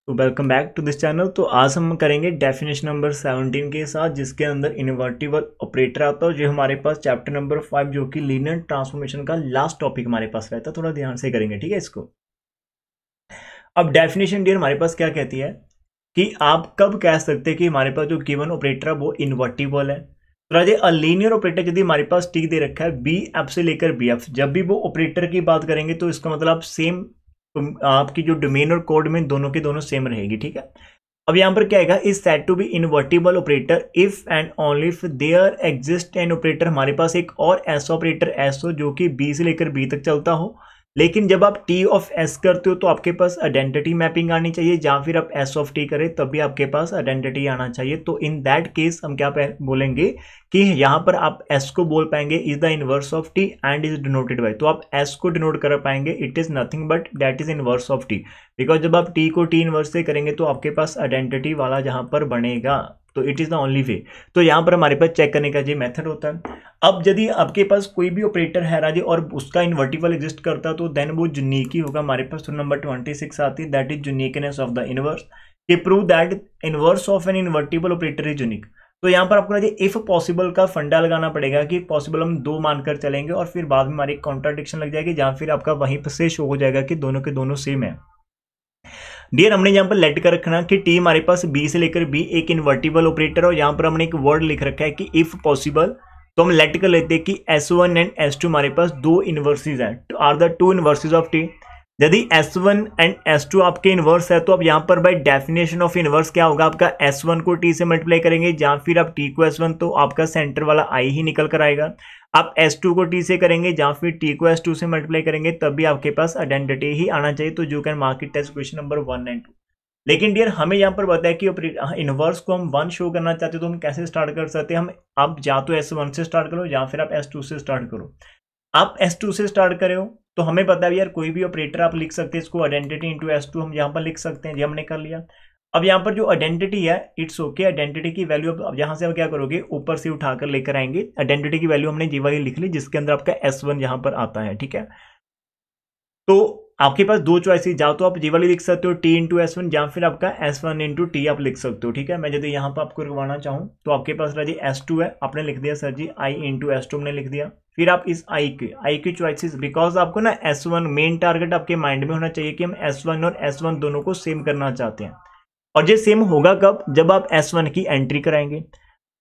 तो welcome back to this channel. तो आज हम करेंगे डेफिनेशन नंबर 17 के साथ, जिसके अंदर इन्वर्टिबल ऑपरेटर आता है, जो हमारे पास चैप्टर नंबर 5 जो कि लीनियर ट्रांसफॉर्मेशन का लास्ट टॉपिक हमारे पास रहता है। थोड़ा ध्यान से करेंगे, ठीक है इसको। अब डेफिनेशन डियर हमारे पास क्या कहती है कि आप कब कह सकते हैं कि हमारे पास जो गिवन ऑपरेटर है वो इन्वर्टिबल है। तो राजे अ लीनियर ऑपरेटर यदि हमारे पास टी दे रखा है बी एफ से लेकर बी एफ, जब भी वो ऑपरेटर की बात करेंगे तो इसका मतलब सेम, आपकी जो डोमेन और कोड में दोनों के दोनों सेम रहेगी, ठीक है। अब यहां पर क्या आएगा, is said to be invertible operator if and only if there exist an operator. हमारे पास एक और ऐसा ऑपरेटर एस हो जो कि बी से लेकर बी तक चलता हो, लेकिन जब आप टी ऑफ एस करते हो तो आपके पास आइडेंटिटी मैपिंग आनी चाहिए, या फिर आप एस ऑफ टी करें तब भी आपके पास आइडेंटिटी आना चाहिए। तो इन दैट केस हम क्या बोलेंगे कि यहां पर आप एस को बोल पाएंगे is the inverse of T and is denoted by. तो आप एस को डिनोट कर पाएंगे it is nothing but that is inverse of T, because जब आप टी को टी इनवर्स से करेंगे तो आपके पास आइडेंटिटी वाला जहां पर बनेगा, तो it is the only way. तो यहां पर हमारे पास चेक करने का ये मेथड होता है। अब यदि आपके पास कोई भी ऑपरेटर है राजे और उसका इन्वर्टिबल एग्जिस्ट करता है तो देन वो यूनिक ही होगा। हमारे पास नंबर 26 आती है, that is uniqueness of the inverse. कि prove that inverse of an invertible operator is unique. तो यहां पर आपको राजे इफ पॉसिबल का फंडा लगाना पड़ेगा कि पॉसिबल हम दो मानकर चलेंगे और फिर बाद में हमारी कॉन्ट्राडिक्शन लग जाएगी, जहां फिर आपका वहीं पर से शो हो जाएगा कि दोनों के दोनों सेम है। डियर हमने यहाँ पर लेट कर रखना कि टी हमारे पास बी से लेकर बी एक इन्वर्टिबल ऑपरेटर और यहाँ पर हमने एक वर्ड लिख रखा है कि इफ पॉसिबल। तो हम लेट कर लेते हैं कि S1 एंड S2 हमारे पास दो इनवर्सेस हैं, are the two inverses of T. यदि S1 एंड S2 आपके इनवर्स है तो अब यहाँ पर बाय डेफिनेशन ऑफ इनवर्स क्या होगा, आपका S1 को T से मल्टीप्लाई करेंगे या फिर आप T को S1, तो आपका सेंटर वाला I ही निकल कर आएगा। आप S2 को T से करेंगे या फिर T को S2 से मल्टीप्लाई करेंगे तब भी आपके पास आइडेंटिटी ही आना चाहिए। तो you can mark it as question number 1 and 2। लेकिन डियर हमें यहाँ पर बताया कि इनवर्स को हम 1 शो करना चाहते हैं तो हम कैसे स्टार्ट कर सकते हैं। हम आप या तो S1 से स्टार्ट करो या फिर आप S2 से स्टार्ट करो। आप S2 से स्टार्ट करे हो तो हमें पता है यार कोई भी ऑपरेटर आप लिख सकते हैं, इसको आइडेंटिटी इंटू S2 हम यहाँ पर लिख सकते हैं, ये हमने कर लिया। अब यहाँ पर जो आइडेंटिटी है इट्स ओके, आइडेंटिटी की वैल्यू अब यहाँ से आप क्या करोगे, ऊपर से उठाकर लेकर आएंगे। आइडेंटिटी की वैल्यू हमने जी वाली लिख ली जिसके अंदर आपका S1 यहाँ पर आता है, ठीक है। तो आपके पास दो चॉइसेस, या तो आप जी वाली लिख सकते हो T इंटू S1 या फिर आपका S1 इंटू T आप लिख सकते हो, ठीक है। मैं यदि यहाँ पर आपको लिखवाना चाहूँ तो आपके पास जी S2 है, आपने लिख दिया sir ji I into S2 हमने लिख दिया। फिर आप इस I की चॉइसेस, बिकॉज आपको ना S1 मेन टारगेट आपके माइंड में होना चाहिए कि हम S1 और S1 दोनों को सेम करना चाहते हैं। और ये सेम होगा कब, जब आप S1 की एंट्री कराएंगे।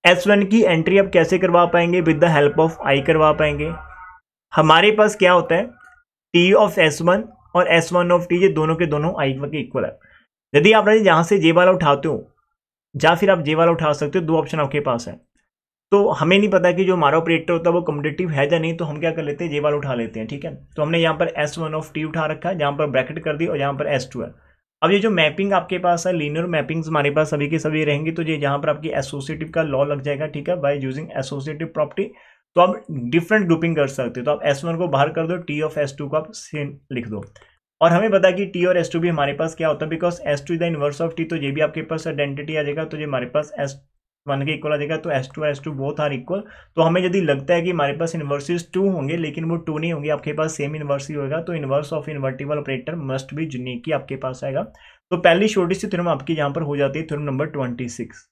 S1 की एंट्री आप कैसे करवा पाएंगे, with the help of I करवा पाएंगे। हमारे पास क्या होता है, T ऑफ S1 और S1 ऑफ T ये दोनों के दोनों I के इक्वल है। यदि आप यहां से J वाला उठाते हो या फिर आप J वाला उठा सकते हो, दो ऑप्शन आपके पास है। तो हमें नहीं पता कि जो हमारा ऑपरेटर होता है वो कम्पिटिटिव है या नहीं, तो हम क्या कर लेते हैं, J वाला उठा लेते हैं, ठीक है। तो हमने यहाँ पर S1 ऑफ T उठा रखा है, जहां पर ब्रैकेट कर दी और यहाँ पर S2 है। अब ये जो मैपिंग आपके पास है, लीनियर मैपिंग्स हमारे पास सभी के सभी रहेंगी, तो ये यहाँ पर आपकी एसोसिएटिव का लॉ लग जाएगा, ठीक है, बाय यूजिंग एसोसिएटिव प्रॉपर्टी। तो आप डिफरेंट ग्रुपिंग कर सकते हो। तो आप S1 को बाहर कर दो, T ऑफ S2 को आप सेम लिख दो। और हमें पता है कि T और S2 भी हमारे पास क्या होता है, because S2 is the inverse of T, तो ये भी आपके पास आइडेंटिटी आ जाएगा। तो ये हमारे पास S1 के इक्वल आ जाएगा। तो S2 और S2 बोथ आर इक्वल। तो हमें यदि लगता है कि हमारे पास इनवर्सेस 2 होंगे लेकिन वो 2 नहीं होंगे, आपके पास सेम इनवर्स ही होगा, तो inverse of invertible operator must be unique ही आपके पास आएगा। तो पहली छोटी सी थ्योरम आपकी यहाँ पर हो जाती है, थ्योरम नंबर 26।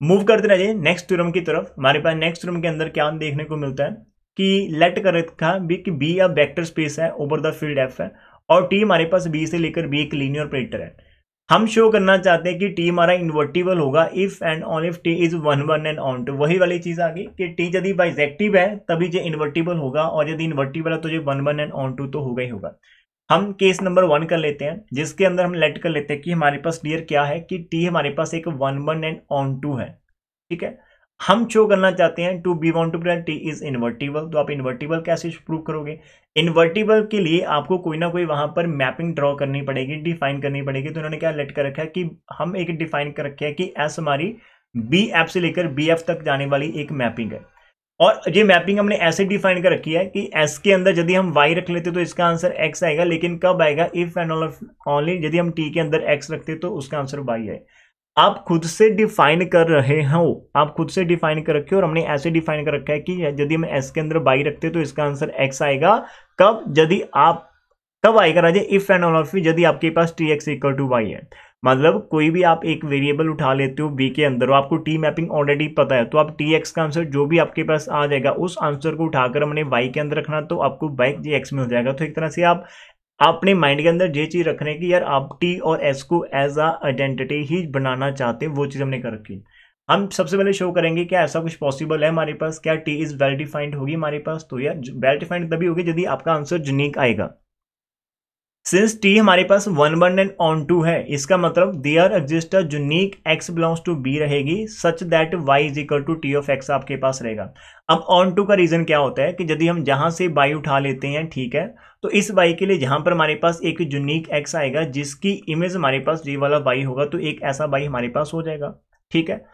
मूव करते रहिए नेक्स्ट थ्योरम की तरफ। हमारे पास नेक्स्ट थ्योरम के अंदर क्या देखने को मिलता है कि लेट कर रखा बी कि बी अब वेक्टर स्पेस है ओवर द फील्ड एफ है और टी हमारे पास बी से लेकर बी एक लीनियर ऑपरेटर है। हम शो करना चाहते हैं कि टी हमारा इन्वर्टिबल होगा if and only if T is 1 1 and onto टू। वही वाली चीज आ गई कि टी यदि बाइजेक्टिव है तभी ये इन्वर्टिबल होगा, और यदि इन्वर्टिबल है तो ये 1 1 एंड ऑन टू तो होगा ही होगा। हम केस नंबर 1 कर लेते हैं, जिसके अंदर हम लेट कर लेते हैं कि हमारे पास क्लियर क्या है कि टी हमारे पास एक 1 1 एंड ऑन टू है, ठीक है। हम शो करना चाहते हैं to be want to prove T is invertible. तो आप इन्वर्टिबल कैसे प्रूव करोगे, इन्वर्टिबल के लिए आपको कोई ना कोई वहां पर मैपिंग ड्रॉ करनी पड़ेगी, डिफाइन करनी पड़ेगी। तो उन्होंने क्या लेट कर रखा है कि हम एक डिफाइन कर रखे हैं कि एस हमारी बी एफ से लेकर बी एफ तक जाने वाली एक मैपिंग है। और ये मैपिंग हमने ऐसे डिफाइन कर रखी है कि एस के अंदर यदि हम वाई रख लेते तो इसका आंसर एक्स आएगा, लेकिन कब आएगा, इफ एंड ओनली यदि हम टी के अंदर एक्स रखते तो उसका आंसर वाई है। आप खुद से डिफाइन कर रहे हो, आप खुद से डिफाइन कर रखे हो, और हमने ऐसे डिफाइन कर रखा है कि यदि हम एस के अंदर बाई रखते तो इसका आंसर एक्स आएगा। कब, यदि आप तब आएगा राजे इफ एंड ऑल ऑफ यदि आपके पास T x equal to Y है। मतलब कोई भी आप एक वेरिएबल उठा लेते हो बी के अंदर, आपको टी मैपिंग ऑलरेडी पता है, तो आप टी एक्स का आंसर जो भी आपके पास आ जाएगा उस आंसर को उठाकर हमने वाई के अंदर रखना, तो आपको बैक जी एक्स मिल जाएगा। तो एक तरह से आप अपने माइंड के अंदर ये चीज रख रहे हैं कि यार आप टी और एस को एज अ आइडेंटिटी ही बनाना चाहते हैं, वो चीज हमने कर रखी। हम सबसे पहले शो करेंगे क्या ऐसा कुछ पॉसिबल है हमारे पास, क्या टी इज वेल डिफाइंड होगी हमारे पास। तो यार वेल डिफाइंड तभी होगी यदि आपका आंसर यूनिक आएगा। सिंस टी हमारे पास 1 1 एंड ऑन टू है, इसका मतलब there exist a unique X belongs to B रहेगी such that Y is equal to T of X आपके पास रहेगा। अब ऑन टू का रीजन क्या होता है कि यदि हम जहां से बाई उठा लेते हैं, ठीक है, तो इस बाई के लिए जहां पर हमारे पास एक यूनिक एक्स आएगा जिसकी इमेज हमारे पास ये वाला बाई होगा, तो एक ऐसा बाई हमारे पास हो जाएगा। ठीक है,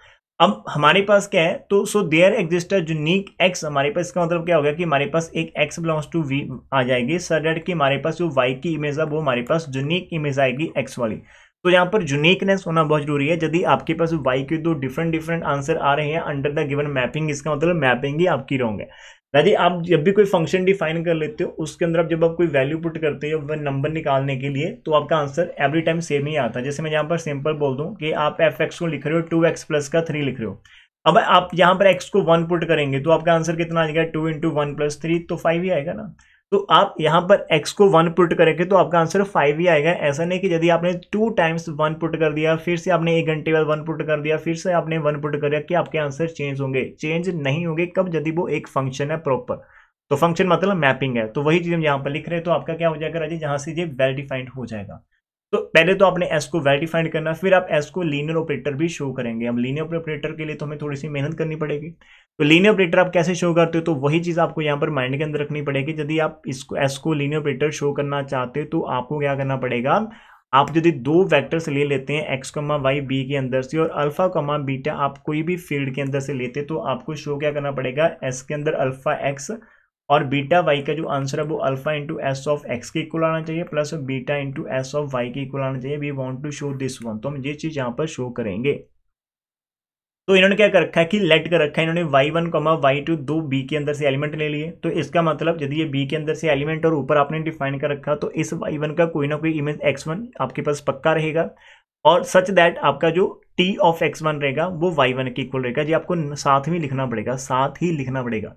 अब हमारे पास क्या है, तो so there exist a unique x, हमारे पास इसका मतलब क्या होगा कि हमारे पास एक एक्स बिलोंग्स टू वी आ जाएगी सो दैट कि हमारे पास जो वाई की इमेज है वो हमारे पास यूनिक इमेज आएगी एक्स वाली। तो यहाँ पर यूनिकनेस होना बहुत जरूरी है। यदि आपके पास वाई के दो डिफरेंट आंसर आ रहे हैं अंडर द गिवन मैपिंग, इसका मतलब मैपिंग ही आपकी रॉन्ग है। यदि आप जब भी कोई फंक्शन डिफाइन कर लेते हो उसके अंदर जब आप कोई वैल्यू पुट करते हो वह नंबर निकालने के लिए, तो आपका आंसर एवरी टाइम सेम ही आता है। जैसे मैं यहाँ पर सिंपल बोल दूं कि आप एफ एक्स को लिख रहे हो 2x प्लस का 3 लिख रहे हो, अब आप यहाँ पर x को 1 पुट करेंगे तो आपका आंसर कितना आ जाएगा, 2 इंटू 1 प्लस 3, तो 5 ही आएगा ना। तो आप यहाँ पर x को 1 पुट करेंगे तो आपका आंसर 5 ही आएगा। ऐसा नहीं कि यदि आपने 2 टाइम्स 1 पुट कर दिया, फिर से आपने 1 घंटे बाद 1 पुट कर दिया, फिर से आपने 1 पुट कर दिया, कि आपके आंसर चेंज होंगे। चेंज नहीं होंगे कब, यदि वो एक फंक्शन है प्रॉपर। तो फंक्शन मतलब मैपिंग है, तो वही चीज हम यहाँ पर लिख रहे हैं। तो आपका क्या हो जाएगा राजी, जहां से ये वेल डिफाइंड हो जाएगा। तो पहले तो आपने एस को वेल डिफाइंड करना, फिर आप एस को लीनियर ऑपरेटर भी शो करेंगे। अब लीनियर ऑपरेटर के लिए तो हमें थोड़ी सी मेहनत करनी पड़ेगी। तो लीनियर ऑपरेटर आप कैसे शो करते हो, तो वही चीज आपको यहाँ पर माइंड के अंदर रखनी पड़ेगी। यदि आप इसको एस को लीनियर ऑपरेटर शो करना चाहते हो तो आपको क्या करना पड़ेगा, आप यदि दो वेक्टर्स ले लेते हैं एक्स कमा वाई बी के अंदर से और अल्फा कमा बीटा आप कोई भी फील्ड के अंदर से लेते हैं, तो आपको शो क्या करना पड़ेगा, एस के अंदर अल्फा एक्स और बीटा वाई का जो आंसर है वो alpha into S of x के इक्वल आना चाहिए plus beta into S of y के इक्वल आना चाहिए। We want to show this one, तो हम ये चीज यहाँ पर शो करेंगे। तो इन्होंने क्या कर रखा है कि लेट कर रखा है इन्होंने y1 y2 दो बी के अंदर से एलिमेंट ले लिए। तो इसका मतलब यदि ये बी के अंदर से एलिमेंट और ऊपर आपने डिफाइन कर रखा, तो इस y1 का कोई ना कोई इमेज x1 आपके पास पक्का रहेगा और सच दैट आपका जो t ऑफ x1 रहेगा वो y1 के इक्वल रहेगा। जी आपको साथ में लिखना पड़ेगा, साथ ही लिखना पड़ेगा।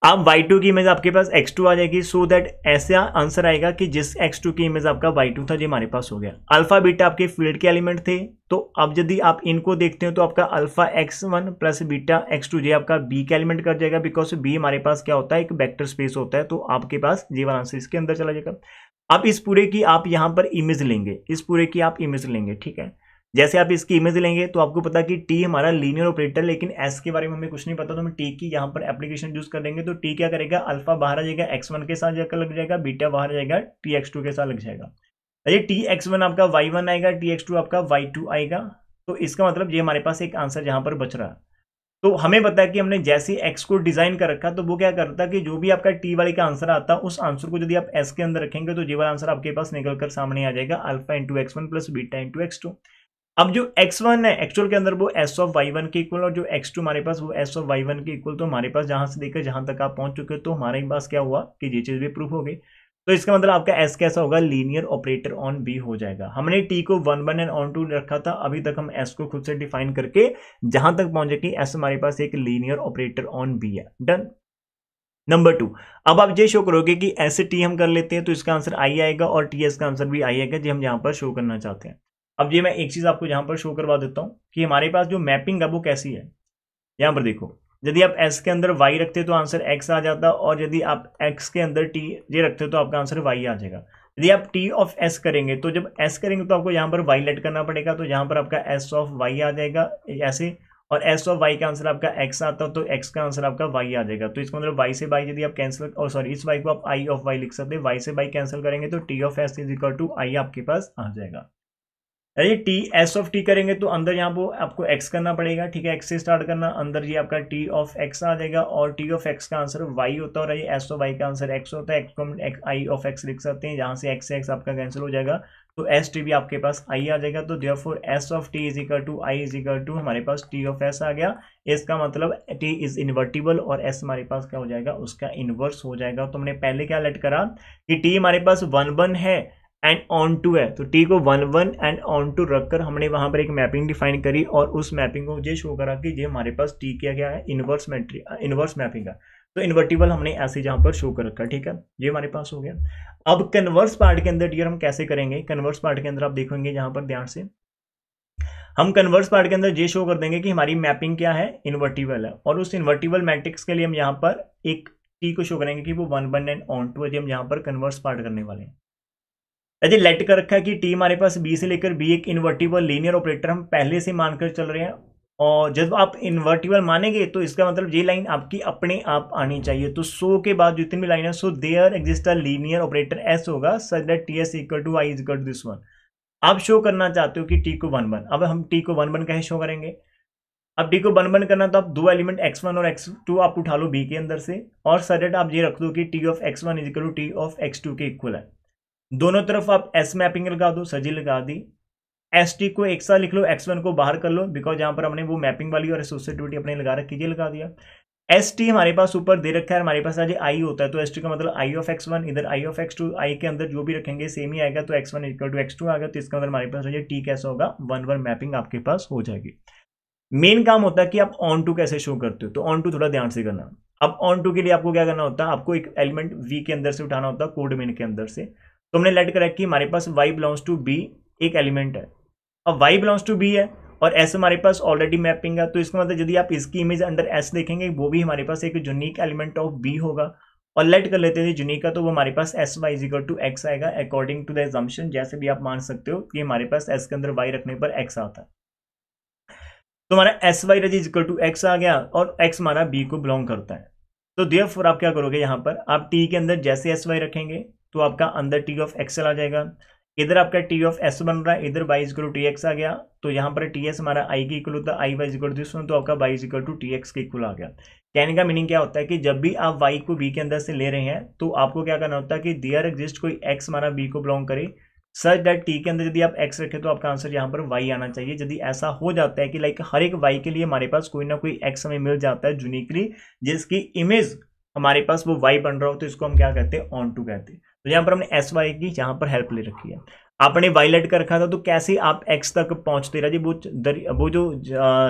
अब y2 की इमेज आपके पास x2 आ जाएगी, सो दैट ऐसा आंसर आएगा कि जिस x2 की इमेज आपका y2 था, ये हमारे पास हो गया। अल्फा बीटा आपके फील्ड के एलिमेंट थे, तो अब यदि आप इनको देखते हो तो आपका alpha x1 plus beta x2 ये आपका b के एलिमेंट कर जाएगा, बिकॉज b हमारे पास क्या होता है, एक वेक्टर स्पेस होता है। तो आपके पास ये वाला आंसर इसके अंदर चला जाएगा। अब इस पूरे की आप यहाँ पर इमेज लेंगे, इस पूरे की आप इमेज लेंगे, ठीक है। जैसे आप इसकी इमेज लेंगे तो आपको पता कि टी हमारा लीनियर ऑपरेटर, लेकिन एस के बारे में हमें कुछ नहीं पता, तो हम टी की यहाँ पर एप्लीकेशन यूज कर देंगे। तो टी क्या करेगा, अल्फा बाहर आ जाएगा x1 के साथ जाकर लग जाएगा, बीटा बाहर आ जाएगा टी x2 के साथ लग जाएगा। ये टी x1 आपका y1 आएगा, टी x2 आपका y2 आएगा। तो इसका मतलब ये हमारे पास एक आंसर जहां पर बच रहा है। तो हमें पता है कि हमने जैसे एक्स को डिजाइन कर रखा, तो वो क्या करता है कि जो भी आपका टी वाले का आंसर आता है उस आंसर को यदि आप एस के अंदर रखेंगे तो ये वाला आंसर आपके पास निकल कर सामने आ जाएगा, alpha into x1 plus beta into x2। अब जो x1 है एक्चुअल के अंदर वो s ऑफ y1 के इक्वल और जो x2 हमारे पास वो s ऑफ y1 के इक्वल। तो हमारे पास जहां से देखकर जहां तक आप पहुंच चुके हो, तो हमारे पास क्या हुआ कि ये चीज भी प्रूफ हो गई। तो इसका मतलब आपका s कैसा होगा, लीनियर ऑपरेटर ऑन b हो जाएगा। हमने t को 1 1 एंड ऑन 2 रखा था, अभी तक हम s को खुद से डिफाइन करके जहां तक पहुंचे कि s हमारे पास एक लीनियर ऑपरेटर ऑन b है। डन। नंबर 2, अब आप ये शो करोगे कि ऐसे t हम कर लेते हैं तो इसका आंसर i आएगा और ts का आंसर भी i आएगा, जो हम यहाँ पर शो करना चाहते हैं। अब ये मैं एक चीज आपको यहां पर शो करवा देता हूं कि हमारे पास जो मैपिंग है वो कैसी है। यहां पर देखो, यदि आप s के अंदर y रखते तो आंसर x आ जाता, और यदि आप x के अंदर t ये रखते तो आपका आंसर y आ जाएगा। यदि आप t ऑफ s करेंगे तो जब s करेंगे तो आपको यहाँ पर y लेट करना पड़ेगा, तो यहाँ पर आपका s ऑफ y आ जाएगा ऐसे, और s ऑफ y का आंसर आपका x आता तो x का आंसर आपका y आ जाएगा। तो इसका मतलब y से y यदि आप कैंसिल, और सॉरी इस y को आप i ऑफ y लिख सकते हैं, y से y कैंसिल करेंगे तो t of s is equal to i आपके पास आ जाएगा। अरे टी एस ऑफ टी करेंगे तो अंदर यहाँ पर आपको एक्स करना पड़ेगा, ठीक है, एक्स से स्टार्ट करना, अंदर ये आपका टी ऑफ एक्स आ जाएगा और टी ऑफ एक्स का आंसर वाई होता है और ये एस ऑफ वाई का आंसर एक्स होता है। एक्स को हम आई ऑफ एक्स लिख सकते हैं, जहाँ से एक्स से एक्स आपका कैंसिल हो जाएगा तो एस टी भी आपके पास आई आ जाएगा। तो therefore S of T is equal to I is equal to हमारे पास टी ऑफ एस आ गया। इसका मतलब टी इज इन्वर्टिबल और एस हमारे पास क्या हो जाएगा, उसका इनवर्स हो जाएगा। तो हमने पहले क्या लेट करा कि टी हमारे पास 1 1 है एंड ऑन टू है, तो टी को 1 1 एंड ऑन टू रखकर हमने वहां पर एक मैपिंग डिफाइन करी और उस मैपिंग को ये शो करा कि ये हमारे पास टी क्या क्या है, इनवर्स मैपिंग है। तो इन्वर्टिबल हमने ऐसे जहां पर शो कर रखा, ठीक है, ये हमारे पास हो गया। अब कन्वर्स पार्ट के अंदर डियर हम कैसे करेंगे, कन्वर्स पार्ट के अंदर आप देखेंगे यहां पर ध्यान से हम कन्वर्स पार्ट के अंदर ये शो कर देंगे कि हमारी मैपिंग क्या है, इन्वर्टिबल है, और उस इन्वर्टिबल मैट्रिक्स के लिए हम यहाँ पर एक टी को शो करेंगे कि वो 1 1 एंड ऑन टू है। हम यहाँ पर कन्वर्स पार्ट करने वाले हैं। यदि लेट कर रखा है कि टी हमारे पास बी से लेकर बी एक इन्वर्टिबल लीनियर ऑपरेटर हम पहले से मानकर चल रहे हैं, और जब आप इन्वर्टिबल मानेंगे तो इसका मतलब ये लाइन आपकी अपने आप आनी चाहिए। तो सो के बाद जितनी भी लाइन है, so there exist a linear operator S होगा such that T S equal to I is equal to this one. आप शो करना चाहते हो कि टी को 1 1, अब हम टी को 1 1 कैसे शो करेंगे। अब टी को 1 1 करना तो आप दो एलिमेंट x1 और x2 आप उठा लो बी के अंदर से, और सच दैट आप ये रख दो कि T of x1 is equal to T of x2 के इक्वल है। दोनों तरफ आप एस मैपिंग लगा दो, सजी लगा दी। एस टी को एक साथ लिख लो, एक्स वन को बाहर कर लो, बिकॉज यहां पर हमने वो मैपिंग वाली और एसोसिएटिविटी अपने लगा रखी है, लगा दिया। एस टी हमारे पास ऊपर दे रखा है, हमारे पास आज आई होता है, तो एस टी का मतलब आई ऑफ एक्स वन, इधर I of X two, I के अंदर जो भी रखेंगे सेम ही आएगा, तो X one equal to X two आ गया। तो इसका अंदर हमारे पास टी कैसा होगा, 1 1 मैपिंग आपके पास हो जाएगी। मेन काम होता है कि आप ऑन टू कैसे शो करते हो, तो ऑन टू थोड़ा ध्यान से करना। अब ऑन टू के लिए आपको क्या करना होता है, आपको एक एलिमेंट वी के अंदर से उठाना होता है, कोड मेन के अंदर से। तो हमने लेट करा कि हमारे पास y बिलोंग्स टू b एक एलिमेंट है, अब y बिलोंग्स टू b है और s हमारे पास ऑलरेडी मैपिंग है, तो इसका मतलब यदि आप इसकी इमेज अंडर s देखेंगे वो भी हमारे पास एक यूनिक एलिमेंट ऑफ b होगा, और लेट कर लेते हैं यूनिक का, तो वो हमारे पास S Y is equal to X आएगा अकॉर्डिंग टू द एजम्पशन। जैसे भी आप मान सकते हो कि हमारे पास s के अंदर y रखने पर x आता है, तो हमारा S Y is equal to X आ गया और x हमारा b को बिलोंग करता है। तो देयरफॉर आप क्या करोगे, यहाँ पर आप t के अंदर जैसे एस वाई रखेंगे तो आपका अंदर टी ऑफ एक्स चला जाएगा, इधर आपका टी ऑफ एस बन रहा है, इधर Y is equal to T X आ गया, तो यहाँ पर टी एस हमारा आई के इक्वल होता है, I Y is equal to this one, तो आपका Y is equal to T X के इक्वल आ गया। कहने का मीनिंग क्या होता है कि जब भी आप वाई को बी के अंदर से ले रहे हैं तो आपको क्या करना होता है कि देयर एग्जिस्ट कोई एक्स हमारा बी को बिलोंग करे सच दैट टी के अंदर यदि आप एक्स रखें तो आपका आंसर यहाँ पर वाई आना चाहिए। यदि ऐसा हो जाता है कि लाइक हर एक वाई के लिए हमारे पास कोई ना कोई एक्स हमें मिल जाता है यूनिकली, जिसकी इमेज हमारे पास वो वाई बन रहा हो, तो इसको हम क्या कहते हैं, ऑन टू कहते हैं। तो यहाँ पर हमने एस वाई की यहाँ पर हेल्प ले रखी है। आपने वाई लेट कर रखा था तो कैसे आप एक्स तक पहुंचते रहे, वो जो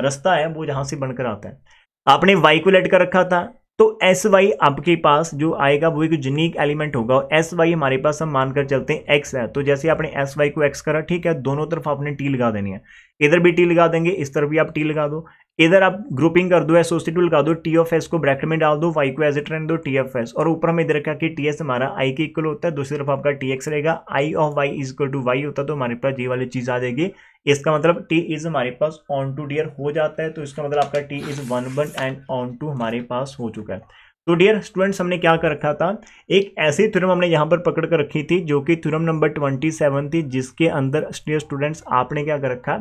रास्ता है वो जहां से बनकर आता है। आपने वाई को लेट कर रखा था तो एस वाई आपके पास जो आएगा वो एक यूनिक एलिमेंट होगा, और एस वाई हमारे पास हम मानकर चलते हैं एक्स है। तो जैसे आपने एस वाई को एक्स करा, ठीक है, दोनों तरफ आपने टी लगा देनी है, इधर भी टी लगा देंगे, इस तरफ भी आप टी लगा दो, इधर आप ग्रुपिंग कर दो, एसोसिएटिव लगा दो, टी ऑफ एस को ब्रैकेट में डाल दो, वाई को एज इट रहने दो, टी ऑफ एस, और ऊपर हमें इधर रखा कि टी एस हमारा आई के इक्वल होता है, दूसरी तरफ आपका टी एक्स रहेगा, I of Y is equal to Y होता है, तो हमारे पास ये वाली चीज आ जाएगी। इसका मतलब टी इज हमारे पास ऑन टू डियर हो जाता है, तो इसका मतलब आपका टी इज 1 1 एंड ऑन टू हमारे पास हो चुका है। तो डियर स्टूडेंट्स हमने क्या कर रखा था, एक ऐसी थ्योरम हमने यहाँ पर पकड़ कर रखी थी जो कि थ्योरम नंबर 27 थी, जिसके अंदर स्टूडेंट्स आपने क्या कर रखा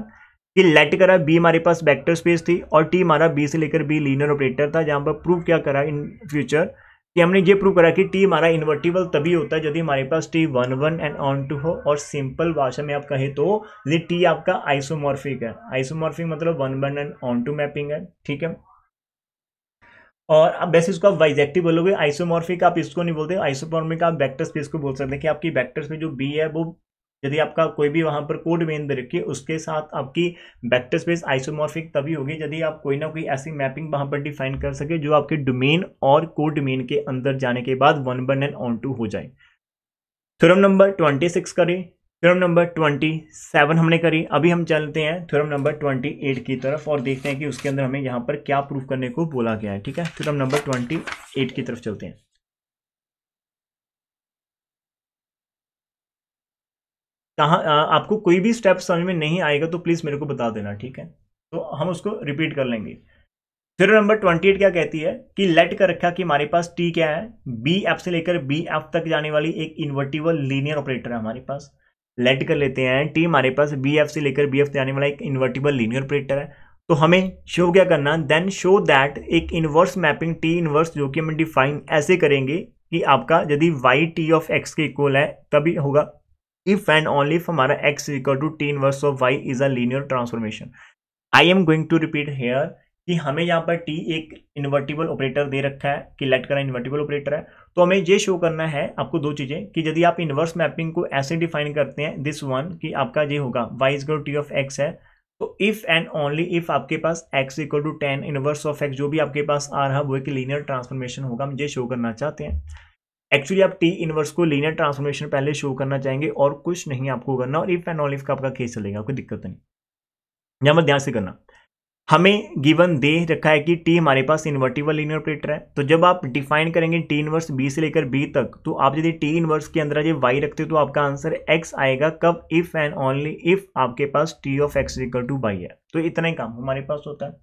कि लेट करा बी हमारे पास वेक्टर स्पेस थी और टी हमारा बी से लेकर बी लीनियर ऑपरेटर था, जहां पर प्रूव क्या करा इन फ्यूचर कि हमने ये प्रूव करा कि टी हमारा इन्वर्टिबल तभी होता है यदि हमारे पास टी 1 1 एंड ऑन टू हो, और सिंपल भाषा में आप कहे तो यदि टी आपका आइसोमॉर्फिक है। आइसोमॉर्फिक मतलब 1 1 एंड ऑन टू मैपिंग है, ठीक है। और अब वैसे इसको आप बाइजेक्टिव बोलोगे, आइसोमॉर्फिक आप इसको नहीं बोलते, आइसोमॉर्फिक आप वेक्टर स्पेस को बोल सकते हैं कि आपकी वेक्टर स्पेस जो बी है वो यदि आपका कोई भी वहां पर कोड मेन दे रखिए उसके साथ आपकी वेक्टर स्पेस आइसोमॉर्फिक तभी होगी यदि आप कोई ना कोई ऐसी मैपिंग वहां पर डिफाइन कर सके जो आपके डोमेन और कोड डोमेन के अंदर जाने के बाद 1 1 एंड ऑन टू हो जाए। थ्योरम नंबर 26 करें, थ्योरम नंबर 27 हमने करी। अभी हम चलते हैं थ्योरम नंबर 28 की तरफ और देखते हैं कि उसके अंदर हमें यहाँ पर क्या प्रूफ करने को बोला गया है, ठीक है। थ्योरम नंबर 28 की तरफ चलते हैं। कहाँ आपको कोई भी स्टेप समझ में नहीं आएगा तो प्लीज मेरे को बता देना, ठीक है, तो हम उसको रिपीट कर लेंगे। थ्योरम नंबर 28 क्या कहती है कि लेट कर रखा कि हमारे पास टी क्या है, बी एफ से लेकर बी एफ तक जाने वाली एक इन्वर्टिबल लीनियर ऑपरेटर है हमारे पास। लेट कर लेते हैं टी हमारे पास बी एफ से लेकर बी एफ जाने वाला एक इन्वर्टिबल लीनियर ऑपरेटर है। तो हमें शो क्या करना, देन शो दैट एक इनवर्स मैपिंग टी इनवर्स जो कि हम डिफाइन ऐसे करेंगे कि आपका यदि वाई टी ऑफ एक्स के इक्वल है तभी होगा इफ एंड ओनली इफ हमारा x equal to T inverse of Y is a linear transformation. I am going to repeat here कि हमें यहाँ पर टी एक इन्वर्टिबल ऑपरेटर दे रखा है कि लेट करा इन्वर्टिबल ऑपरेटर है। तो हमें ये शो करना है आपको दो चीजें कि यदि आप इनवर्स मैपिंग को ऐसे डिफाइन करते हैं दिस वन कि आपका ये होगा Y is equal T of X है, तो इफ एंड ओनली इफ आपके पास X equal to T inverse of X जो भी आपके पास आ रहा वो एक लीनियर ट्रांसफॉर्मेशन होगा, हम ये शो करना चाहते हैं। एक्चुअली आप टी इनवर्स को लीनियर ट्रांसफॉर्मेशन पहले शो करना चाहेंगे और कुछ नहीं आपको करना, और इफ एंड ओनली इफ का आपका केस चलेगा, कोई दिक्कत नहीं। यहां पर ध्यान से करना, हमें गिवन दे रखा है कि टी हमारे पास इन्वर्टिबल लीनियर ऑपरेटर है। तो जब आप डिफाइन करेंगे टी इनवर्स बी से लेकर बी तक, तो आप यदि टी इनवर्स के अंदर ये वाई रखते हो तो आपका आंसर एक्स आएगा। कब, इफ एंड ओनली इफ आपके पास T of x equal to Y है। तो इतना ही काम हमारे पास होता है।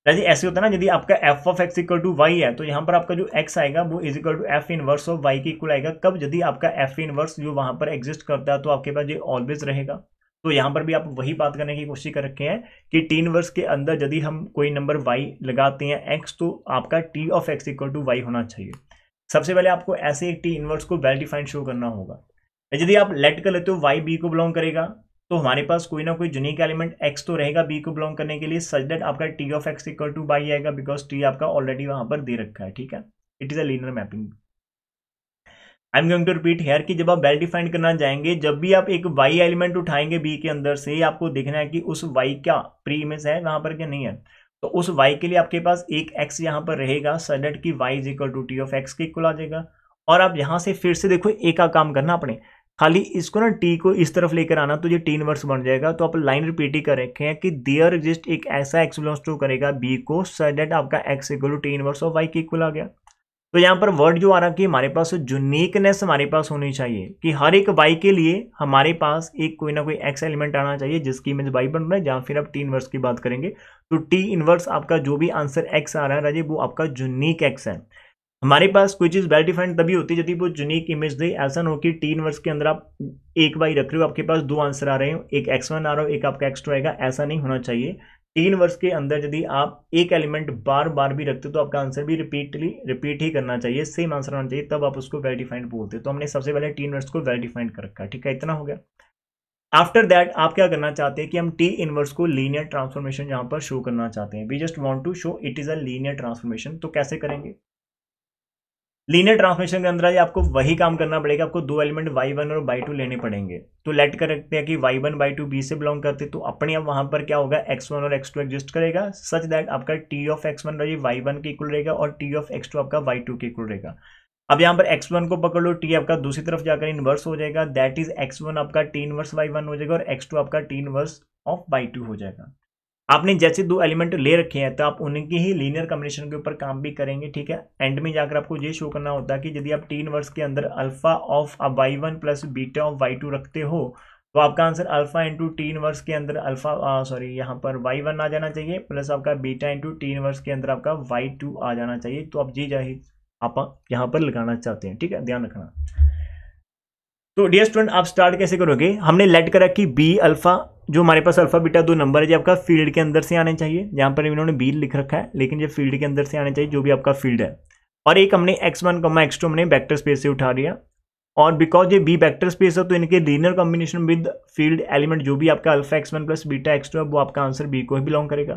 जैसे ऐसे होता है ना, यदि आपका f of x equal to Y है तो यहाँ पर आपका जो एक्स आएगा वो is equal to F inverse of y के इक्वल आएगा। कब, यदि आपका एफ इनवर्स जो वहां पर एग्जिस्ट करता है तो आपके पास ये ऑलवेज रहेगा। तो यहाँ पर भी आप वही बात करने की कोशिश कर रखे हैं कि टी इनवर्स के अंदर यदि हम कोई नंबर वाई लगाते हैं एक्स, तो आपका T of x equal to y होना चाहिए। सबसे पहले आपको ऐसे एक टी इनवर्स को वेल डिफाइंड शो करना होगा। यदि आप लेट कर लेते हो वाई बी को बिलोंग करेगा, तो हमारे पास कोई ना कोई यूनिक एलिमेंट एक्स तो रहेगा बी को बिलोंग करने के लिए, सच दैट आपका T of x equal to y आएगा, बिकॉज टी आपका ऑलरेडी वहां पर दे रखा है। ठीक है, it is a linear mapping. I am going to repeat here कि जब आप वेल डिफाइंड करना जाएंगे, जब भी आप एक वाई एलिमेंट उठाएंगे बी के अंदर से, आपको देखना है कि उस वाई क्या प्री इमेज है वहां पर क्या नहीं है। तो उस वाई के लिए आपके पास एक एक्स यहाँ पर रहेगा, सच दैट की y is equal to T of x के इक्वल आ जाएगा। और आप यहां से फिर से देखो एक का काम करना अपने, खाली इसको ना टी को इस तरफ लेकर आना तो ये टी इनवर्स बन जाएगा। तो आप लाइन रिपीट ही कर रखे हैं कि देयर एग्जिस्ट एक ऐसा एक्स बिलोंग्स टू करेगा बी को, सच दैट आपका x equal to T inverse of y के इक्वल आ गया। तो यहाँ पर वर्ड जो आ रहा है कि हमारे पास यूनिकनेस हमारे पास होनी चाहिए कि हर एक वाई के लिए हमारे पास एक कोई ना कोई एक्स एलिमेंट आना चाहिए जिसकी इमेज वाई बन रहा है। जहाँ फिर आप टी इनवर्स की बात करेंगे तो टी इनवर्स आपका जो भी आंसर एक्स आ रहा है राजीव, वो आपका यूनिक एक्स है। हमारे पास कोई चीज वेल डिफाइंड तभी होती है यदि वो यूनिक इमेज दे। ऐसा ना हो कि टी इनवर्स के अंदर आप एक वाई रख रहे हो, आपके पास दो आंसर आ रहे हो, एक x1 आ रहा हो, एक आपका x2 आएगा, ऐसा नहीं होना चाहिए। टी इनवर्स के अंदर यदि आप एक एलिमेंट बार बार भी रखते हो तो आपका आंसर भी रिपीट ही करना चाहिए, सेम आंसर होना चाहिए, तब आप उसको वेल डिफाइंड बोलते हो। तो हमने सबसे पहले टी इनवर्स को वेल डिफाइंड कर रखा है। ठीक है, इतना हो गया। आफ्टर दैट आप क्या करना चाहते हैं कि हम टी इनवर्स को लीनियर ट्रांसफॉर्मेशन यहां पर शो करना चाहते हैं। We just want to show it is a linear transformation. तो कैसे करेंगे, लीनियर ट्रांसफॉर्मेशन के अंदर आपको वही काम करना पड़ेगा, आपको दो एलिमेंट y1 और y2 लेने पड़ेंगे। तो लेट कर रखते हैं कि y1 y2 b से बिलोंग करते, तो अपने आप वहां पर क्या होगा x1 और x2 एग्जिस्ट करेगा, सच दैट आपका t ऑफ x1 y1 के इक्वल रहेगा और t ऑफ x2 आपका y2 के इक्वल रहेगा। अब यहाँ पर x1 को पकड़ लो, t आपका दूसरी तरफ जाकर इनवर्स हो जाएगा, दैट इज x1 आपका t इनवर्स y1 हो जाएगा और x2 आपका t इनवर्स ऑफ y2 हो जाएगा। आपने जैसे दो एलिमेंट ले रखे हैं तो आप उनकी ही लीनियर कॉम्बिनेशन के ऊपर काम भी करेंगे। ठीक है, एंड में जाकर आपको ये शो करना होता है कि यदि आप टी इनवर्स के अंदर alpha of y1 plus beta of y2 रखते हो तो आपका answer alpha into T inverse के अंदर अल्फा यहाँ पर y1 आ जाना चाहिए, प्लस आपका बीटा इंटू टी इनवर्स के अंदर आपका y2 आ जाना चाहिए। तो आप जी जाहिर आप यहाँ पर लगाना चाहते हैं। ठीक है, ध्यान रखना। तो डियर स्टूडेंट, आप स्टार्ट कैसे करोगे, हमने लेट करा कि बी अल्फा जो हमारे पास अल्फा बीटा दो नंबर है जो आपका फील्ड के अंदर से आने चाहिए। यहाँ पर इन्होंने बी लिख रखा है लेकिन ये फील्ड के अंदर से आने चाहिए जो भी आपका फील्ड है। और एक हमने x1, x2 हमने वेक्टर स्पेस से उठा लिया, और बिकॉज ये बी वेक्टर स्पेस है तो इनके linear combination with field element जो भी आपका alpha x1 plus beta x2 है वो आपका आंसर बी को ही बिलोंग करेगा।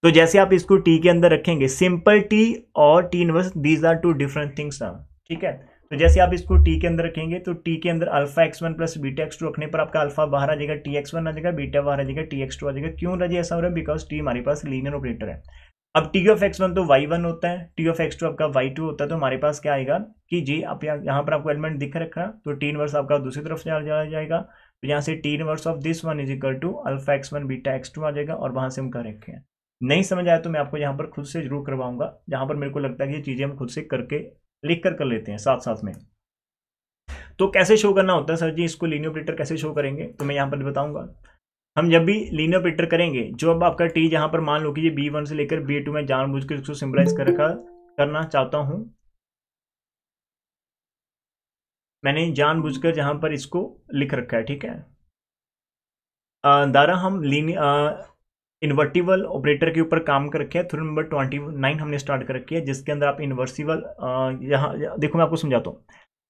तो जैसे आप इसको टी के अंदर रखेंगे, सिंपल टी और T inverse these are two different things. ठीक है, तो जैसे आप इसको टी के अंदर रखेंगे तो टी के अंदर alpha x1 plus beta x2 रखने पर आपका अल्फा बाहर आ जाएगा, टी x1 आ जाएगा, बीटा बाहर आ जाएगा, टी x2 आ जाएगा। क्यों राजी ऐसा हो रहा है, बिकॉज टी हमारे पास लीनियर ऑपरेटर है। अब टी ऑफ x1 तो y1 होता है, टी ऑफ x2 आपका y2 होता है, तो हमारे पास क्या आएगा कि जी आप यहाँ पर आपको एलिमेंट दिख रखा, तो टी इनवर्स आपका दूसरी तरफ चला जाएगा। तो यहाँ से T inverse of this one is equal to alpha x1 beta x2 आ जाएगा, और वहां से हम कर रखे हैं। नहीं समझ आया तो मैं आपको यहाँ पर खुद से जरूर करवाऊंगा, जहां पर मेरे को लगता है कि ये चीजें हम खुद से करके लिख कर लेते हैं साथ साथ में। तो कैसे शो करना होता है सर जी, इसको लीनियर ऑपरेटर कैसे शो करेंगे, तो मैं यहाँ पर बताऊंगा। हम जब भी लीनियर ऑपरेटर करेंगे, जो अब आपका टी जहां पर मान लो कि ये B1 से लेकर B2 में जानबूझ कर इसको सिंबलाइज करना चाहता हूं, मैंने जानबूझकर जहां पर इसको लिख रखा है, ठीक है। दारा हम इन्वर्टिबल ऑपरेटर के ऊपर काम कर रखे हैं। थ्योरम नंबर 29 हमने स्टार्ट कर रखी है, जिसके अंदर आप इन्वर्सिबल, यहाँ देखो मैं आपको समझाता हूँ।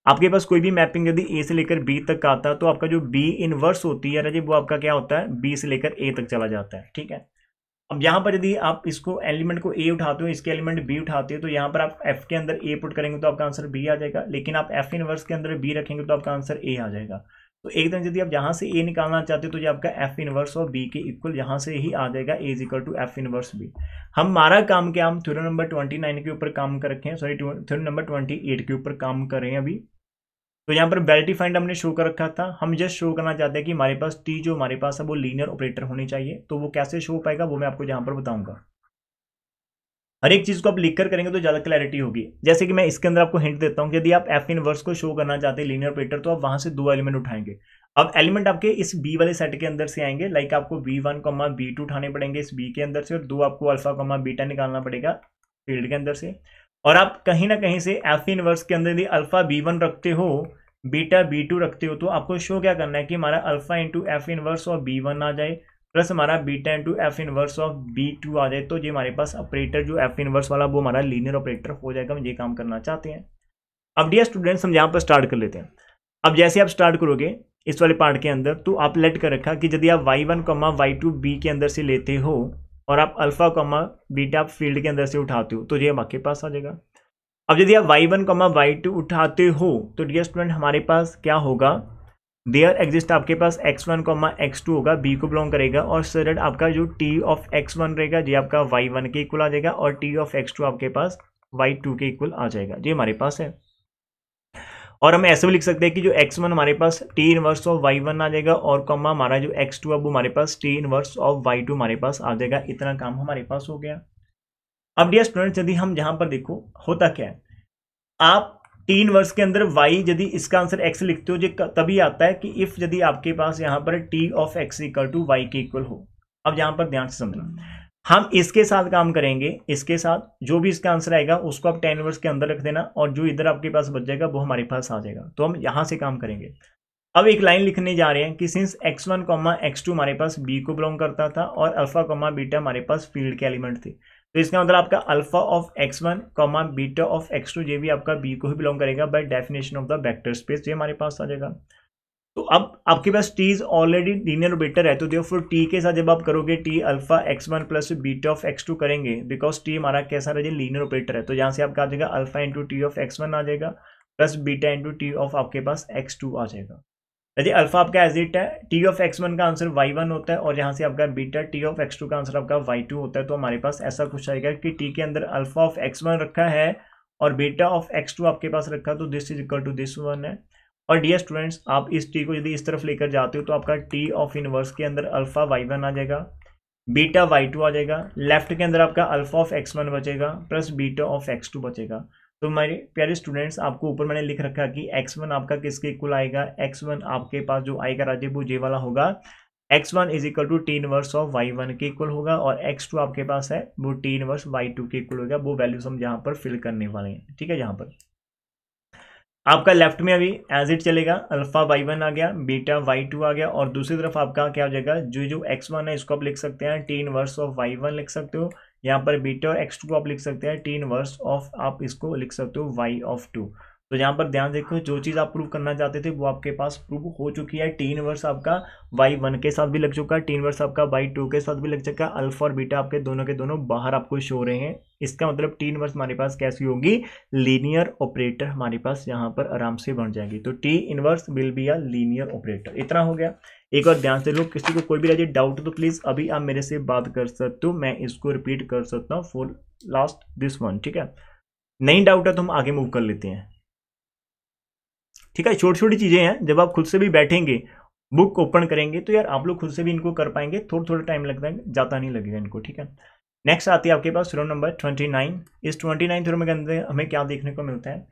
आपके पास कोई भी मैपिंग यदि ए से लेकर बी तक का आता है, तो आपका जो बी इनवर्स होती है राजीव, वो आपका क्या होता है, बी से लेकर ए तक चला जाता है, ठीक है। अब यहाँ पर यदि आप इसको एलिमेंट को ए उठाते हो, इसके एलिमेंट बी उठाते हो, तो यहाँ पर आप एफ के अंदर ए पुट करेंगे तो आपका आंसर बी आ जाएगा, लेकिन आप एफ इनवर्स के अंदर बी रखेंगे तो आपका आंसर ए आ जाएगा। तो एकदम यदि आप यहाँ से ए निकालना चाहते हो, तो ये आपका एफ इनवर्स और बी के इक्वल यहाँ से ही आ जाएगा, A is equal to F inverse B. हमारा काम क्या, हम थ्योरम नंबर 29 के ऊपर काम कर रखे हैं, सॉरी थ्योरम नंबर 28 के ऊपर काम कर रहे हैं अभी। तो यहाँ पर वेल डिफाइंड हमने शो कर रखा था, हम जस्ट शो करना चाहते हैं कि हमारे पास टी जो हमारे पास है वो लीनियर ऑपरेटर होनी चाहिए। तो वो कैसे शो हो पाएगा वो मैं आपको यहाँ पर बताऊंगा। हर एक चीज को आप लिख कर करेंगे तो ज्यादा क्लैरिटी होगी। जैसे कि मैं इसके अंदर आपको हिंट देता हूँ, यदि आप एफ इनवर्स को शो करना चाहते हैं लीनियर ऑपरेटर, तो आप वहां से 2 एलिमेंट उठाएंगे। अब एलिमेंट आपके इस बी वाले सेट के अंदर से आएंगे, लाइक आपको B1, B2 उठाने पड़ेंगे इस बी के अंदर से, और 2 आपको अल्फा, बीटा निकालना पड़ेगा फील्ड के अंदर से। और आप कहीं ना कहीं से एफ इनवर्स के अंदर यदि अल्फा B1 रखते हो, बीटा B2 रखते हो, तो आपको शो क्या करना है कि हमारा अल्फा इंटू एफ इनवर्स और B1 आ जाए, प्लस हमारा beta into F inverse of B2 आ जाए। तो ये हमारे पास ऑपरेटर जो एफ इनवर्स वाला वो हमारा लीनियर ऑपरेटर हो जाएगा। हम ये काम करना चाहते हैं। अब डियर स्टूडेंट्स, हम यहाँ पर स्टार्ट कर लेते हैं। अब जैसे आप स्टार्ट करोगे इस वाले पार्ट के अंदर, तो आप लेट कर रखा कि यदि आप y1, y2 बी के अंदर से लेते हो, और आप अल्फा, बीटा फील्ड के अंदर से उठाते हो, तो ये आपके पास आ जाएगा। अब यदि आप y1, y2 उठाते हो, तो डियर स्टूडेंट हमारे पास क्या होगा, देयर एग्जिस्ट आपके पास x1, x2 होगा, b को बिलोंग करेगा, और सर आपका जो t ऑफ x1 रहेगा ये आपका y1 के इक्वल आ जाएगा, और t ऑफ x2 आपके पास y2 के इक्वल आ जाएगा। ये हमारे पास है। और हम ऐसे भी लिख सकते हैं कि जो x1 हमारे पास t इनवर्स ऑफ y1 आ जाएगा, और कॉमा हमारा जो x2 अब हमारे पास t इनवर्स ऑफ y2 हमारे पास आ जाएगा। इतना काम हमारे पास हो गया। अब डियर स्टूडेंट्स, यदि हम यहां पर देखो होता क्या है, आप t इनवर्स के अंदर y यदि इसका आंसर x लिखते हो, जो तभी आता है कि इफ यदि आपके पास यहां पर t of x equal to y के इक्वल हो। अब यहां पर ध्यान से समझना, हम इसके साथ काम करेंगे, इसके साथ जो भी इसका आंसर आएगा उसको आप tan इनवर्स के अंदर रख देना, और जो इधर आपके पास बच जाएगा वो हमारे पास आ जाएगा। तो हम यहां से काम करेंगे। अब एक लाइन लिखने जा रहे हैं कि सिंस x1, x2 हमारे पास b को बिलोंग करता था, और अल्फा, बीटा हमारे पास फील्ड के एलिमेंट थे, तो इसका मतलब आपका alpha of x1, beta of x2 ये भी आपका b को ही बिलोंग करेगा by definition of the vector space, ये हमारे पास आ जाएगा। तो अब आपके पास t is already linear operator है, तो देयरफॉर t के साथ जब आप करोगे t alpha x1 plus beta of x2 करेंगे, बिकॉज t हमारा कैसा रहे, लीनियर ऑपरेटर है, तो यहाँ से आपका आ जाएगा alpha into T of x1 आ जाएगा, plus beta into T of आपके पास x2 आ जाएगा। यदि अल्फा आपका एज इट है, टी ऑफ x1 का आंसर y1 होता है, और यहाँ से आपका बीटा टी ऑफ x2 का आंसर आपका y2 होता है। तो हमारे पास ऐसा कुछ आएगा कि t के अंदर अल्फा ऑफ x1 रखा है और बीटा ऑफ x2 आपके पास रखा, तो this is equal to this one है। और डियर स्टूडेंट्स, आप इस t को यदि इस तरफ लेकर जाते हो, तो आपका t ऑफ इनवर्स के अंदर अल्फा y1 आ जाएगा, बीटा y2 आ जाएगा, लेफ्ट के अंदर आपका अल्फा ऑफ x1 बचेगा, प्लस बीटा ऑफ x2 बचेगा। तो मेरे प्यारे स्टूडेंट्स, आपको ऊपर मैंने लिख रखा कि x1 आपका किसके इक्वल आएगा, x1 आपके पास जो आएगा राजीव वो जे वाला होगा, x1 is equal to T inverse of y1 के इक्वल होगा, और x2 आपके पास है वो टी इनवर्स y2 के इक्वल होगा। वो वैल्यूज हम यहाँ पर फिल करने वाले हैं, ठीक है। यहाँ पर आपका लेफ्ट में अभी एज इट चलेगा, अल्फा y1 आ गया, बीटा y2 आ गया, और दूसरी तरफ आपका क्या हो जाएगा, जो x1 है इसको आप लिख सकते हैं टी इनवर्स ऑफ y1 लिख सकते हो, यहाँ पर बीटा और x2 को आप लिख सकते हैं टी इनवर्स ऑफ, आप इसको लिख सकते हो y ऑफ 2। तो यहाँ पर ध्यान देखो, जो चीज़ आप प्रूव करना चाहते थे वो आपके पास प्रूव हो चुकी है। टी इनवर्स आपका y1 के साथ भी लग चुका है, टी इनवर्स आपका y2 के साथ भी लग चुका है, अल्फा और बीटा आपके दोनों के दोनों बाहर आपको शो हो रहे हैं। इसका मतलब टी इनवर्स हमारे पास कैसी होगी, लीनियर ऑपरेटर हमारे पास यहाँ पर आराम से बन जाएगी। तो T inverse will be a linear operator. इतना हो गया। एक और ध्यान से लो, किसी को कोई भी रहे डाउट तो प्लीज अभी आप मेरे से बात कर सकते हो, मैं इसको रिपीट कर सकता हूँ फॉर लास्ट दिस वन, ठीक है। नहीं डाउट है तो हम आगे मूव कर लेते हैं, ठीक है। छोटी छोटी चीजें हैं, जब आप खुद से भी बैठेंगे बुक ओपन करेंगे तो यार आप लोग खुद से भी इनको कर पाएंगे, थोड़ा थोड़ा टाइम लगता है, ज्यादा नहीं लगेगा इनको, ठीक है। नेक्स्ट आती है आपके पास थ्योरम नंबर 29। इस 29 थ्योरम के अंदर हमें क्या देखने को मिलता है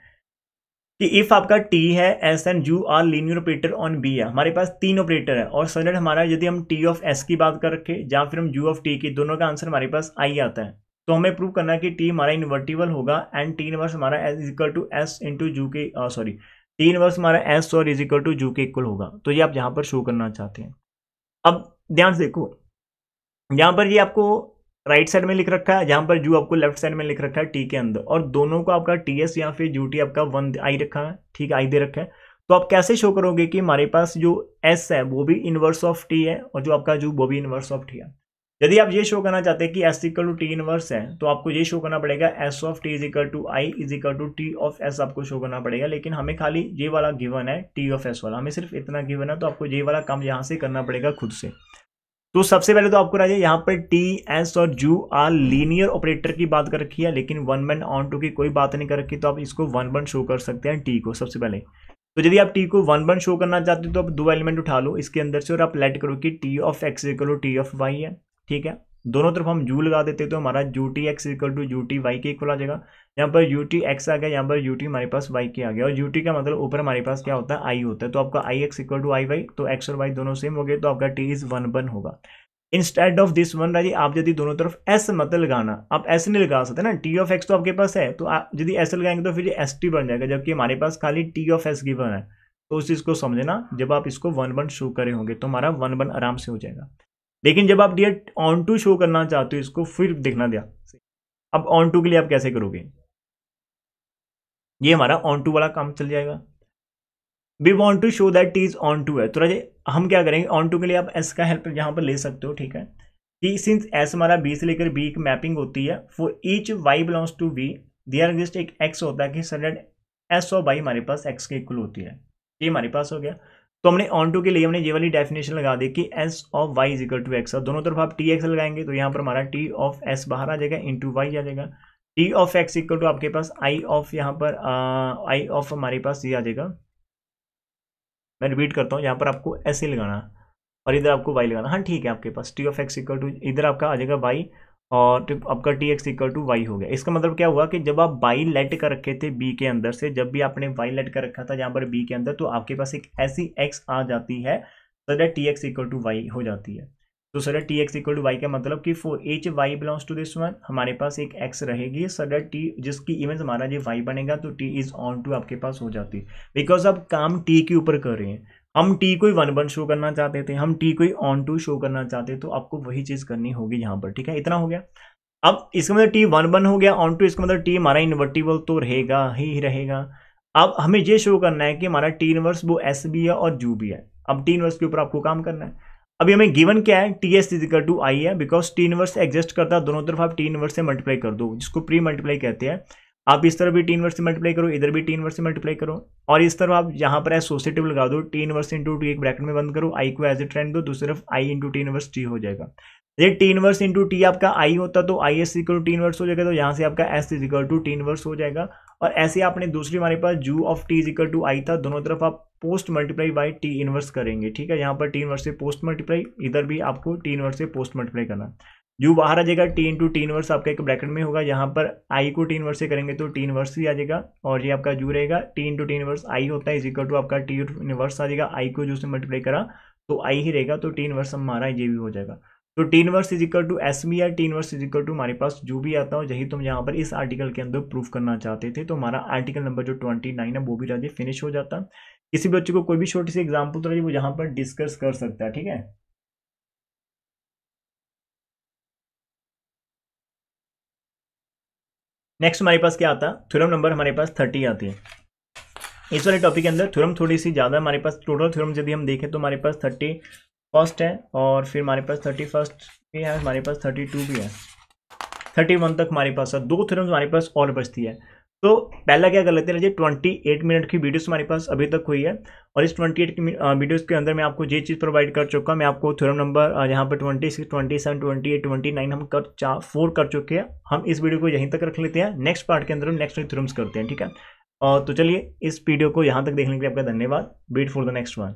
कि इफ आपका टी है S and U are linear operator on B है, हमारे पास 3 ऑपरेटर है, और सडन हमारा यदि हम टी ऑफ एस की बात कर रखे या फिर हम यू ऑफ टी की, दोनों का आंसर हमारे पास आई आता है, तो हमें प्रूव करना है कि टी हमारा इन्वर्टिबल होगा एंड टी इनवर्स हमारा is equal to S into U के, सॉरी टी इनवर्स हमारा एस और इज इक्वल टू जू के इक्वल होगा, तो ये आप यहाँ पर शो करना चाहते हैं। अब ध्यान से देखो, यहाँ पर ये आपको राइट साइड में लिख रखा है, जहाँ पर जू आपको लेफ्ट साइड में लिख रखा है टी के अंदर, और दोनों को आपका टी एस या फिर जू टी आपका 1 आई रखा है, ठीक है, आई दे रखा है। तो आप कैसे शो करोगे कि हमारे पास जो एस है वो भी इनवर्स ऑफ टी है और जो आपका जू वो भी इनवर्स ऑफ टी है। यदि आप ये शो करना चाहते हैं कि S equal to T inverse है, तो आपको ये शो करना पड़ेगा S of T is equal to I is equal to T of S आपको शो करना पड़ेगा। लेकिन हमें खाली ये वाला गिवन है टी ऑफ एस वाला, हमें सिर्फ इतना गिवन है, तो आपको ये वाला काम यहाँ से करना पड़ेगा खुद से। तो सबसे पहले तो आपको राजा यहाँ पर टी एस और जू आर लीनियर ऑपरेटर की बात कर रखी है, लेकिन वन वन ऑन टू की कोई बात नहीं कर रखी, तो आप इसको वन वन शो कर सकते हैं टी को सबसे पहले। तो यदि आप टी को वन वन शो करना चाहते हो तो आप दो एलिमेंट उठा लो इसके अंदर से और आप लेट करो कि T of x equal to T of y है, ठीक है। दोनों तरफ हम जू लगा देते तो हमारा जू टी एक्स इक्वल टू जू टी वाई के इक्वल आ जाएगा। यहाँ पर यू टी एक्स आ गया, यहाँ पर यू टी हमारे पास वाई के आ गया, और यू टी का मतलब ऊपर हमारे पास क्या होता है आई होता है, तो आपका I X equal to I Y, तो एक्स और वाई दोनों सेम हो गए, तो आपका टी इज वन वन होगा। इंस्टेड ऑफ दिस वन राजी आप यदि दोनों तरफ एस मत लगाना, आप ऐसे नहीं लगा सकते ना, टी ऑफ एक्स तो आपके पास है, तो आप यदि ऐसे लगाएंगे तो फिर ये एस टी बन जाएगा, जबकि हमारे पास खाली टी ऑफ एस गिवन है। तो उस चीज को समझना, जब आप इसको वन वन शो करे होंगे तो हमारा वन वन आराम से हो जाएगा। लेकिन जब आप डियर ऑन टू शो करना चाहते हो इसको, फिर देखना दिया, अब ऑन टू के लिए आप कैसे करोगे, ये हमारा ऑन टू वाला काम चल जाएगा। We want to show that T is onto टू है, तो राजे हम क्या करेंगे, ऑन टू के लिए आप एस का हेल्प यहाँ पर ले सकते हो, ठीक है, कि सिंस एस हमारा बी से लेकर बी की मैपिंग होती है, for each y belongs to V there exist एक एक्स होता है कि सडन एस और वाई हमारे पास एक्स के इक्वल होती है, ये हमारे पास हो गया। तो हमने ऑन टू के लिए हमने ये वाली डेफिनेशन लगा दी कि S of Y is equal to x, दोनों तरफ आप टी एक्स लगाएंगे तो यहाँ पर हमारा टी ऑफ एस बाहर आ जाएगा, इंटू वाई आ जाएगा, T of x equal to आपके पास आई ऑफ यहाँ पर आई ऑफ हमारे पास ये आ जाएगा, मैं रिपीट करता हूँ, यहाँ पर आपको ऐसे लगाना और इधर आपको वाई लगाना, हाँ ठीक है, आपके पास T of x equal to इधर आपका आ जाएगा वाई और आपका T x equal to Y हो गया। इसका मतलब क्या हुआ कि जब आप वाई लेट कर रखे थे बी के अंदर से, जब भी आपने वाई लेट कर रखा था यहाँ पर बी के अंदर, तो आपके पास एक ऐसी एक्स आ जाती है so that T x equal to Y हो जाती है। तो so that T x equal to y का मतलब कि for each y belongs to this one हमारे पास एक एक्स रहेगी, सो दैट टी जिसकी इमेज हमारा जो वाई बनेगा, तो टी इज ऑन टू आपके पास हो जाती है, बिकॉज आप काम टी के ऊपर कर रहे हैं। हम टी को वन वन शो करना चाहते थे, हम टी को ऑन टू शो करना चाहते, तो आपको वही चीज करनी होगी यहाँ पर, ठीक है, इतना हो गया। अब इसका मतलब टी वन वन हो गया ऑन टू, इसका मतलब टी हमारा इन्वर्टिबल तो रहेगा ही रहेगा। अब हमें ये शो करना है कि हमारा टी इनवर्स वो एस भी है और जू भी है। अब टी इनवर्स के ऊपर आपको काम करना है। अभी हमें गिवन क्या है, टी एस इजिकल टू आई है, बिकॉज टी इनवर्स एग्जिस्ट करता है, दोनों तरफ आप टी इनवर्स से मल्टीप्लाई कर दो, जिसको प्री मल्टीप्लाई कहते हैं। आप इस तरफ भी टी इनवर्स से मल्टीप्लाई करो, इधर भी टी इनवर्स से मल्टीप्लाई करो, और इस तरफ आप यहाँ पर एसोसिएटिव लगा दो, टी इनवर्स इंटू टी एक ब्रैकेट में बंद करो, आई को एज ए ट्रेंड दो, दूसरी तरफ आई इंटू टी इनवर्स टी हो जाएगा। ये टी इनवर्स इंटू टी आपका आई होता तो I S equal to T inverse हो जाएगा, तो यहाँ से आपका S is equal to T inverse हो जाएगा। और ऐसे आपने दूसरी हमारे पास जू of T is equal to I था, दोनों तरफ आप post multiply by T inverse करेंगे, ठीक है, यहाँ पर टी इनवर्स से पोस्ट मल्टीप्लाई, इधर भी आपको टी इनवर्स से पोस्ट मल्टीप्लाई करना। जू बाहर आ जाएगा, टी इंटू टी इनवर्स आपका एक ब्रैकेट में होगा, यहाँ पर आई को टी इनवर्स से करेंगे तो टी इनवर्स ही आ जाएगा, और ये आपका जू रहेगा, टी इंटू टी इनवर्स आई होता है इज इक्वल टू आपका टी इनवर्स आ जाएगा, आई को जू से मल्टीप्लाई करा तो आई ही रहेगा, तो टी इनवर्स हमारा ये भी हो जाएगा। तो T inverse is equal to S भी है, T inverse is equal to हमारे पास जो भी आता हो, यही तुम यहाँ पर इस आर्टिकल के अंदर प्रूफ करना चाहते थे। तो हमारा आर्टिकल नंबर जो 29 है वो भी राजे फिनिश हो जाता। किसी बच्चे को कोई भी छोटी सी एग्जाम्पल तो वो यहाँ पर डिस्कस कर सकता है, ठीक है। नेक्स्ट हमारे पास क्या आता है, थ्योरम नंबर हमारे पास 30 आती है। इस वाले टॉपिक के अंदर थ्योरम थोड़ी सी ज़्यादा हमारे पास, टोटल थ्योरम यदि हम देखें तो हमारे पास 31 है, और फिर हमारे पास 31 भी है, हमारे पास 32 भी है, 31 तक हमारे पास है। 2 थ्योरम्स हमारे पास और बचती है। तो पहला क्या कर लेते हैं, 28 मिनट की वीडियोस हमारे पास अभी तक हुई है, और इस 28 की वीडियोस के अंदर मैं आपको ये चीज़ प्रोवाइड कर चुका हूँ। मैं आपको थ्योरम नंबर यहाँ पर 26, 27, 28, 29 हम 4 कर चुके हैं। हम इस वीडियो को यहीं तक रख लेते हैं, नेक्स्ट पार्ट के अंदर हम नेक्स्ट थ्योरम्स करते हैं, ठीक है। तो चलिए इस वीडियो को यहाँ तक देखने के लिए आपका धन्यवाद। Wait for the next one.